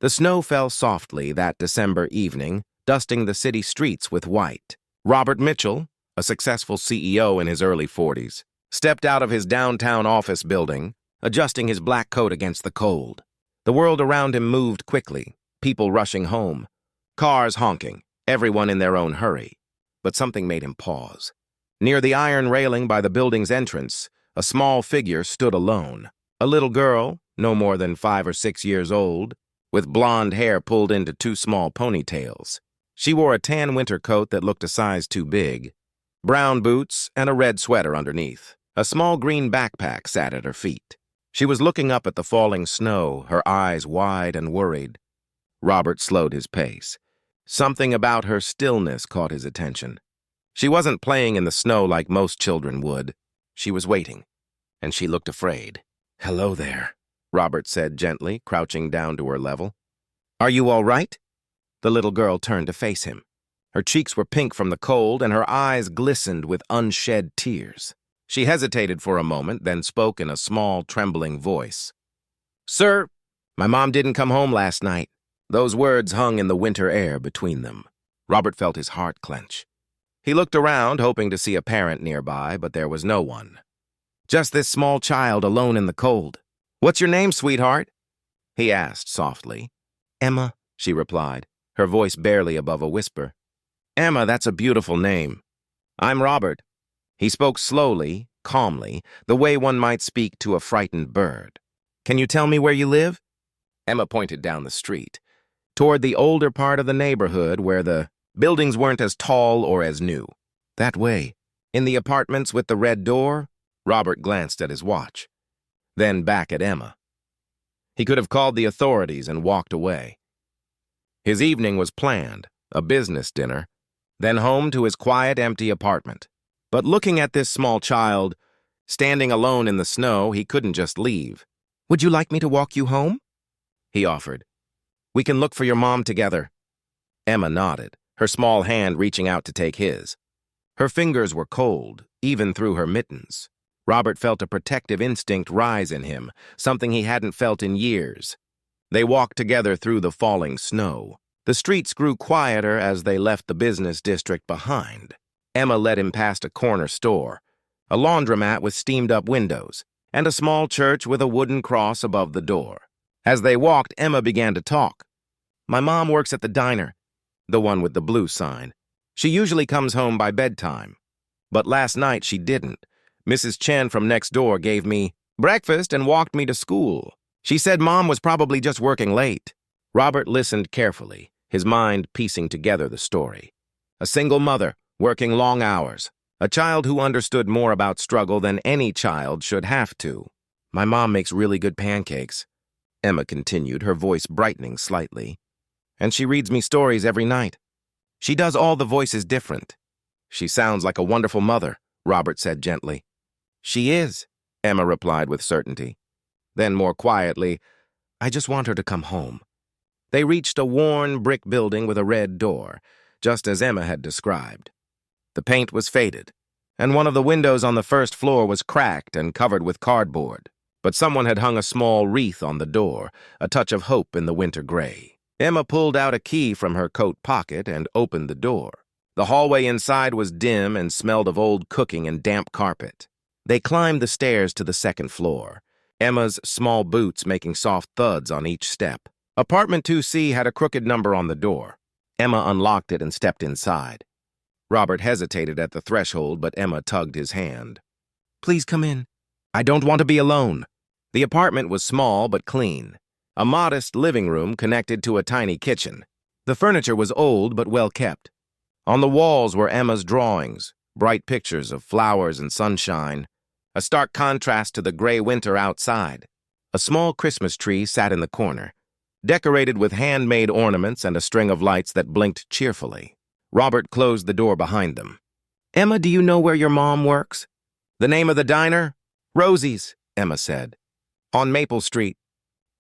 The snow fell softly that December evening, dusting the city streets with white. Robert Mitchell, a successful CEO in his early 40s, stepped out of his downtown office building, adjusting his black coat against the cold. The world around him moved quickly, people rushing home, cars honking, everyone in their own hurry. But something made him pause. Near the iron railing by the building's entrance, a small figure stood alone. A little girl, no more than 5 or 6 years old, with blonde hair pulled into 2 small ponytails. She wore a tan winter coat that looked a size too big, brown boots, and a red sweater underneath. A small green backpack sat at her feet. She was looking up at the falling snow, her eyes wide and worried. Robert slowed his pace. Something about her stillness caught his attention. She wasn't playing in the snow like most children would. She was waiting, and she looked afraid. "Hello there," Robert said gently, crouching down to her level. "Are you all right?" The little girl turned to face him. Her cheeks were pink from the cold, and her eyes glistened with unshed tears. She hesitated for a moment, then spoke in a small, trembling voice. "Sir, my mom didn't come home last night." Those words hung in the winter air between them. Robert felt his heart clench. He looked around, hoping to see a parent nearby, but there was no one. Just this small child alone in the cold. "What's your name, sweetheart?" he asked softly. "Emma," she replied, her voice barely above a whisper. "Emma, that's a beautiful name. I'm Robert." He spoke slowly, calmly, the way one might speak to a frightened bird. "Can you tell me where you live?" Emma pointed down the street, toward the older part of the neighborhood where the buildings weren't as tall or as new. "That way. In the apartments with the red door?" Robert glanced at his watch, then back at Emma. He could have called the authorities and walked away. His evening was planned, a business dinner, then home to his quiet, empty apartment. But looking at this small child, standing alone in the snow, he couldn't just leave. "Would you like me to walk you home?" he offered. "We can look for your mom together." Emma nodded, her small hand reaching out to take his. Her fingers were cold, even through her mittens. Robert felt a protective instinct rise in him, something he hadn't felt in years. They walked together through the falling snow. The streets grew quieter as they left the business district behind. Emma led him past a corner store, a laundromat with steamed-up windows, and a small church with a wooden cross above the door. As they walked, Emma began to talk. "My mom works at the diner, the one with the blue sign. She usually comes home by bedtime. But last night she didn't. Mrs. Chen from next door gave me breakfast and walked me to school. She said Mom was probably just working late." Robert listened carefully, his mind piecing together the story. A single mother, working long hours. A child who understood more about struggle than any child should have to. "My mom makes really good pancakes," Emma continued, her voice brightening slightly. "And she reads me stories every night. She does all the voices different." "She sounds like a wonderful mother," Robert said gently. "She is," Emma replied with certainty. Then more quietly, "I just want her to come home." They reached a worn brick building with a red door, just as Emma had described. The paint was faded, and one of the windows on the first floor was cracked and covered with cardboard. But someone had hung a small wreath on the door, a touch of hope in the winter gray. Emma pulled out a key from her coat pocket and opened the door. The hallway inside was dim and smelled of old cooking and damp carpet. They climbed the stairs to the second floor, Emma's small boots making soft thuds on each step. Apartment 2C had a crooked number on the door. Emma unlocked it and stepped inside. Robert hesitated at the threshold, but Emma tugged his hand. "Please come in. I don't want to be alone." The apartment was small but clean. A modest living room connected to a tiny kitchen. The furniture was old but well kept. On the walls were Emma's drawings, bright pictures of flowers and sunshine, a stark contrast to the gray winter outside. A small Christmas tree sat in the corner, decorated with handmade ornaments and a string of lights that blinked cheerfully. Robert closed the door behind them. "Emma, do you know where your mom works?" "The name of the diner?" "Rosie's," Emma said. "On Maple Street."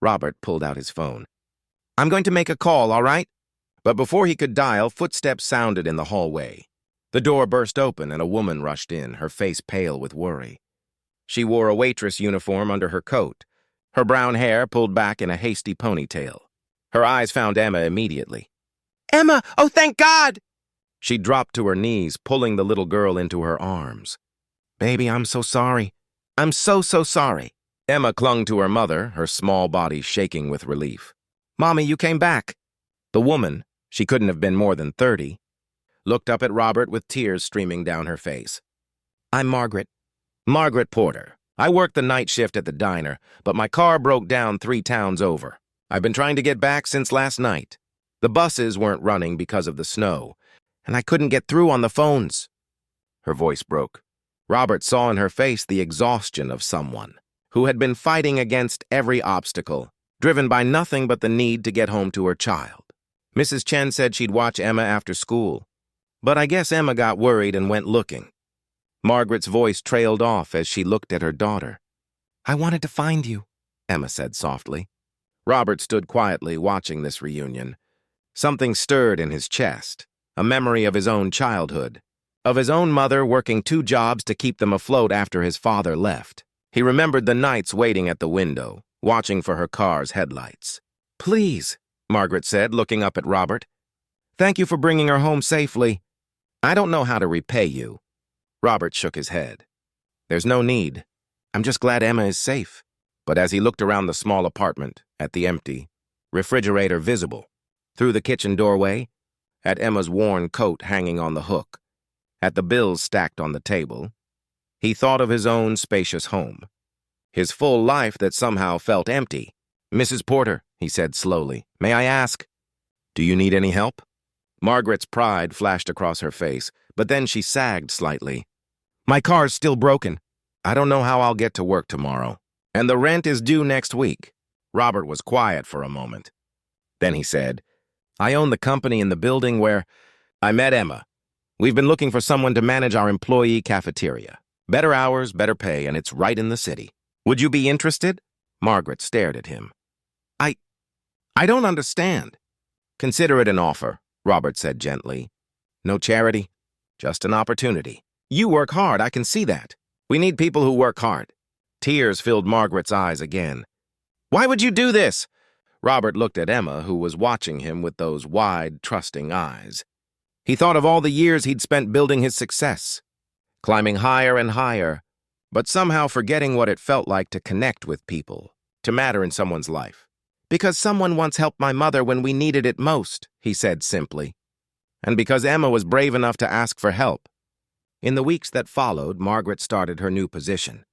Robert pulled out his phone. "I'm going to make a call, all right?" But before he could dial, footsteps sounded in the hallway. The door burst open and a woman rushed in, her face pale with worry. She wore a waitress uniform under her coat, her brown hair pulled back in a hasty ponytail. Her eyes found Emma immediately. "Emma! Oh, thank God!" She dropped to her knees, pulling the little girl into her arms. "Baby, I'm so sorry. I'm so sorry." Emma clung to her mother, her small body shaking with relief. "Mommy, you came back." The woman, she couldn't have been more than 30, looked up at Robert with tears streaming down her face. "I'm Margaret. Margaret Porter. I work the night shift at the diner, but my car broke down 3 towns over. I've been trying to get back since last night. The buses weren't running because of the snow, and I couldn't get through on the phones." Her voice broke. Robert saw in her face the exhaustion of someone who had been fighting against every obstacle, driven by nothing but the need to get home to her child. Mrs. Chen said she'd watch Emma after school, but I guess Emma got worried and went looking. Margaret's voice trailed off as she looked at her daughter. "I wanted to find you," Emma said softly. Robert stood quietly watching this reunion. Something stirred in his chest, a memory of his own childhood, of his own mother working 2 jobs to keep them afloat after his father left. He remembered the nights waiting at the window, watching for her car's headlights. "Please," Margaret said, looking up at Robert. "Thank you for bringing her home safely. I don't know how to repay you." Robert shook his head. "There's no need. I'm just glad Emma is safe." But as he looked around the small apartment, at the empty refrigerator visible through the kitchen doorway, at Emma's worn coat hanging on the hook, at the bills stacked on the table, he thought of his own spacious home, his full life that somehow felt empty. "Mrs. Porter," he said slowly, "may I ask, do you need any help?" Margaret's pride flashed across her face, but then she sagged slightly. "My car's still broken. I don't know how I'll get to work tomorrow. And the rent is due next week." Robert was quiet for a moment. Then he said, "I own the company in the building where I met Emma. We've been looking for someone to manage our employee cafeteria. Better hours, better pay, and it's right in the city. Would you be interested?" Margaret stared at him. I don't understand." "Consider it an offer," Robert said gently. "No charity, just an opportunity. You work hard, I can see that. We need people who work hard." Tears filled Margaret's eyes again. "Why would you do this?" Robert looked at Emma, who was watching him with those wide, trusting eyes. He thought of all the years he'd spent building his success, climbing higher and higher, but somehow forgetting what it felt like to connect with people, to matter in someone's life. "Because someone once helped my mother when we needed it most," he said simply. And because Emma was brave enough to ask for help. In the weeks that followed, Margaret started her new position.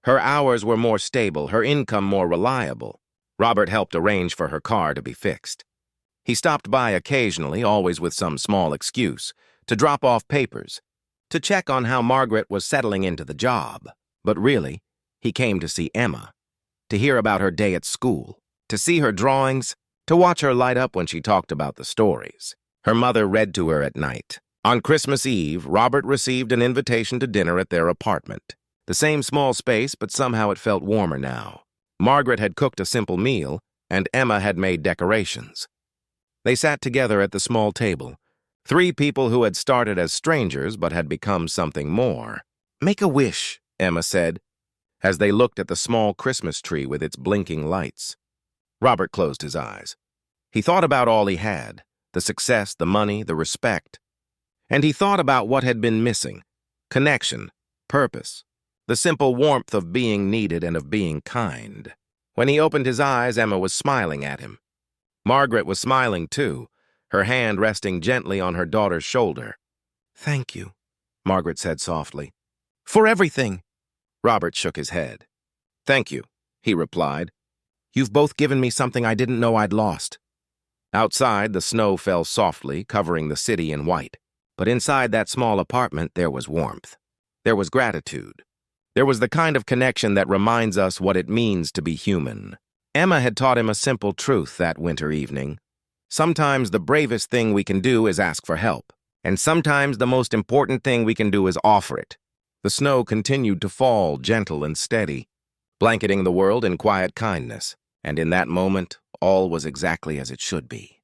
Her hours were more stable, her income more reliable. Robert helped arrange for her car to be fixed. He stopped by occasionally, always with some small excuse, to drop off papers, to check on how Margaret was settling into the job. But really, he came to see Emma, to hear about her day at school, to see her drawings, to watch her light up when she talked about the stories. Her mother read to her at night. On Christmas Eve, Robert received an invitation to dinner at their apartment. The same small space, but somehow it felt warmer now. Margaret had cooked a simple meal, and Emma had made decorations. They sat together at the small table, 3 people who had started as strangers but had become something more. "Make a wish," Emma said, as they looked at the small Christmas tree with its blinking lights. Robert closed his eyes. He thought about all he had, the success, the money, the respect. And he thought about what had been missing: connection, purpose, the simple warmth of being needed and of being kind. When he opened his eyes, Emma was smiling at him. Margaret was smiling too, her hand resting gently on her daughter's shoulder. "Thank you," Margaret said softly. "For everything." Robert shook his head. "Thank you," he replied. "You've both given me something I didn't know I'd lost." Outside, the snow fell softly, covering the city in white. But inside that small apartment, there was warmth. There was gratitude. There was the kind of connection that reminds us what it means to be human. Emma had taught him a simple truth that winter evening. Sometimes the bravest thing we can do is ask for help. And sometimes the most important thing we can do is offer it. The snow continued to fall, gentle and steady, blanketing the world in quiet kindness. And in that moment, all was exactly as it should be.